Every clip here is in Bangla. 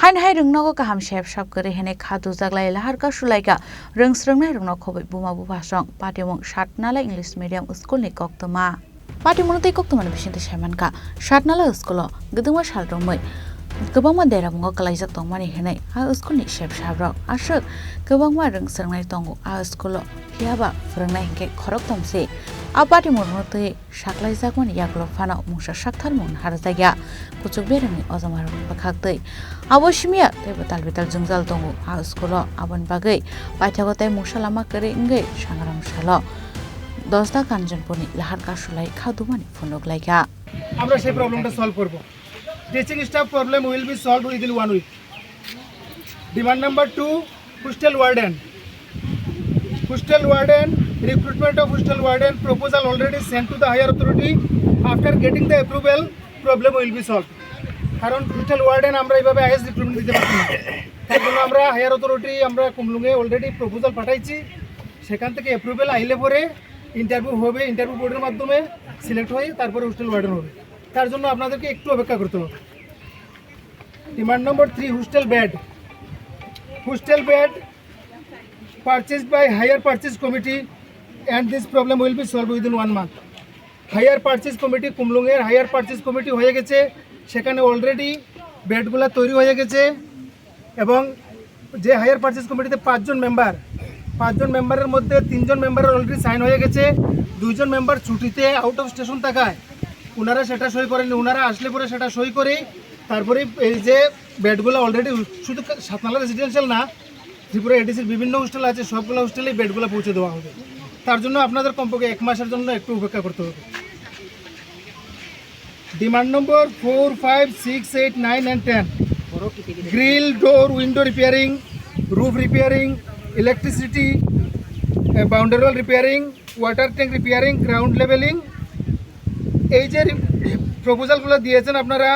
हाइन हाय रंगनगो गाहाम शेप साब करे हेने खादु जागलाय लाहार kasulaikha रोंस्रोंनाय रंगनग खबै बुमा बुभासं पाटिमung Satnala English Medium School ni koktoma पाटिमung tei koktoma ni bisingte saimanka Satnala School gudungma salrongmai गोबांमा देरामुंगो कलाइजाक तंगमानि हेनै आ स्कुलनि शेप साब्रक आसुक गोबांमा रोंस्रोंनाय दंगो आ स्कुल हियाबा फोरोंनाय हेंखे खरक तंसे आ पाटिमुंगो तै साख्लाइजाकमानि यागलो फानाव मुंसा साक्थारमुं हारजाया कुचुक बेरंनि अजमार बखाक्तै आवश्यमिया तैबो दालबिदाल जुंगजाल दंगो आ स्कुल आबन बागै पाठ्यगताय मुंसालामा करे इंगै सांग्राम सालो 10টা কাঞ্চনপুরনি লাহার kasulaikha দুমানি ফোনগলাইকা আমরা সেই প্রবলেমটা সলভ করব teaching staff problem will be solved within 1 week demand number 2 hostel warden recruitment of hostel warden proposal already sent to the higher authority after getting the approval problem will be solved কারণ হোস্টেল ওয়ার্ডেন আমরা এইভাবে আইএস রিক্রুটমেন্ট দিতে পারছি না তার জন্য আমরা হায়ার অথরিটি আমরা কুমলুঙে অলরেডি প্রপোজাল পাঠাইছি সেখান থেকে অ্যাপ্রুভাল আইলে পরে ইন্টারভিউ হবে ইন্টারভিউ বোর্ডের মাধ্যমে সিলেক্ট হয়ে তারপরে হোস্টেল ওয়ার্ডেন হবে তার জন্য আপনাদেরকে একটু অপেক্ষা করতে হবে demand number 3 hostel bed purchased by higher purchase committee and this problem will be solved within 1 month higher purchase committee কুমলুঙের higher purchase committee হয়ে গেছে সেখানে অলরেডি বেডগুলো তৈরি হয়ে গেছে এবং যে হায়ার পারচেজ কমিটিতে 5 জন মেম্বারের মধ্যে 3 জন মেম্বারের অলরেডি সাইন হয়ে গেছে 2 জন মেম্বার ছুটিতে আউট অফ স্টেশন থাকায় ওনারা সেটা সই করেন ওনারা আসলে পরে সেটা সই করে তারপরে এই যে বেডগুলো অলরেডি শুধু সাতনালা রেসিডেন্সিয়াল না ত্রিপুরা এডিসির বিভিন্ন হোস্টেল আছে সবগুলো হোস্টেলেই বেডগুলো পৌঁছে দেওয়া হবে তার জন্য আপনাদের কমপক্ষে 1 মাসের জন্য একটু অপেক্ষা করতে হবে demand number 4, 5, 6, 8, 9 and 10 grill door window repairing roof repairing electricity boundary wall repairing water tank repairing ground levelling এই যে প্রপোজালগুলো দিয়েছেন আপনারা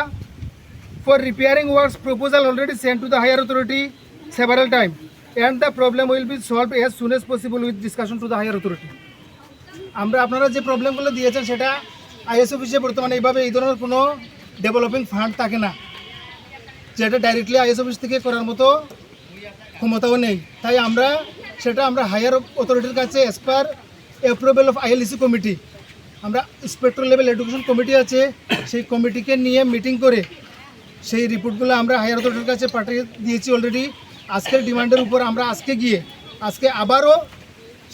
for repairing works proposal already sent to the higher authority several time and the problem will be solved as soon as possible with discussion to the higher authority আমরা আপনারা যে প্রবলেমগুলো দিয়েছেন সেটা আইএস অফিসে বর্তমানে এইভাবে এই ধরনের কোনো ডেভেলপিং ফান্ড থাকে না যেটা ডাইরেক্টলি আইএস অফিস থেকে করার মতো ক্ষমতাও নেই তাই আমরা হায়ার অথরিটির কাছে as per approval of ILEC committee আমরা ইন্সপেক্টর লেভেল এডুকেশন কমিটি আছে সেই কমিটিকে নিয়ে মিটিং করে সেই রিপোর্টগুলো আমরা হায়ার অথরিটির কাছে পাঠিয়ে দিয়েছি অলরেডি আজকের ডিমান্ডের উপর আমরা আজকে আবারও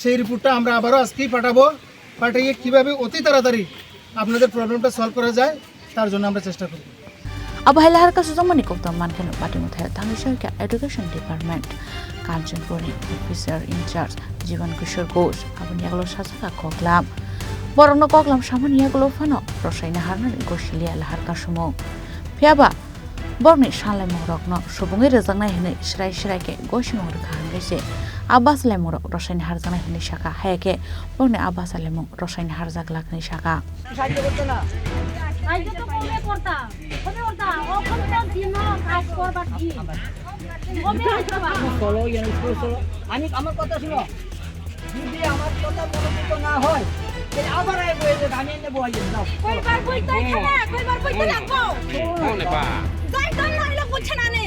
সেই রিপোর্টটা আমরা আবারও আজকেই পাঠিয়ে কীভাবে অতি তাড়াতাড়ি আপনাদের প্রবলেমটা সলভ করা যায় তার জন্য আমরা চেষ্টা করব Abahai lahar kasuzamani koktam mankeno patimuthai thangisarka education department Kanchanpuri officer in charge Jivan Kishore Ghosh aboni yaglo sasaka koklam borno koklam samani yaglo fano rosaina harnani goshilia lahar kasumo phiaba borni Sanlaimung rokno subungi rejangnai hinai shrai-shraike goshimung rokhan gaise Abbas Laimung rosaina harjangnai hinai shaka hayake borni Abbas Laimung rosaina harjaglakni shaka আজকে তো কমে করতা ও কমটা দিন কাজ করবার কি কমে আসবা চলো ইয়ার চলো আমি আমার কথা শুনো যদি আমার কথা মনোযোগ না হয় তাহলে আবার আইবো এই যে আমি নেব আইয়ে দাও কয়বার কইতে লাগবো ওনে বা যাই তো না হলো বুঝছ না নে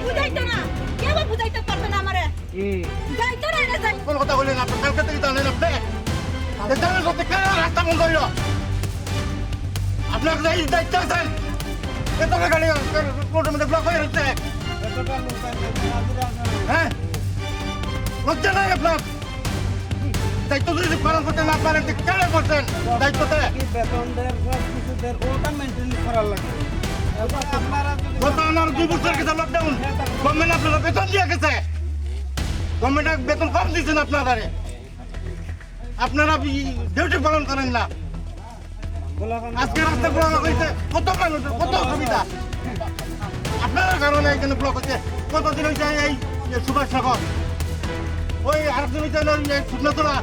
বুঝাইতো না কেউ বুঝাইতে পারবে না আমারে যাই তো না যাই কোন কথা বলেন আপনি কালকে থেকে জানেন আপনি দেখেন কত কেন রাস্তা বন্ধ হইলো আপনার দায়িত্ব আছেন এত গাড়ি কোর্টের মধ্যে ব্লক হয়ে রয়েছে হ্যাঁ লজ্জা নাই আপনার দায়িত্ব যদি পালন করতে না পারেন কেন করছেন দায়িত্বতে বেতনদের ওটা মেনটেন করার লাগে আপনারা 2 বছর গেছে লকডাউন গভর্নমেন্ট আপনারা বেতন দিয়ে গেছে গভর্নমেন্ট বেতন কম দিচ্ছেন আপনারা ডিউটি পালন করেন না আজকে রাস্তা ব্লক হয়েছে কত অসুবিধা আপনার কারণে এখানে ব্লক হচ্ছে কতদিন হয়েছে এই সুভাষ নগর ওই আরেকজন হয়েছে সুটনাতলা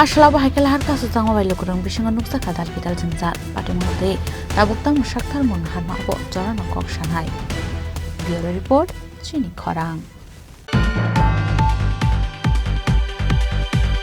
Ashala bahai lahar kasu jango bailo kurang bisinga nuksa kadar bidal Jungjal patimuthai tabuktam sakthar mun harma abo jorano kok sanai Bureau report Chini Khorang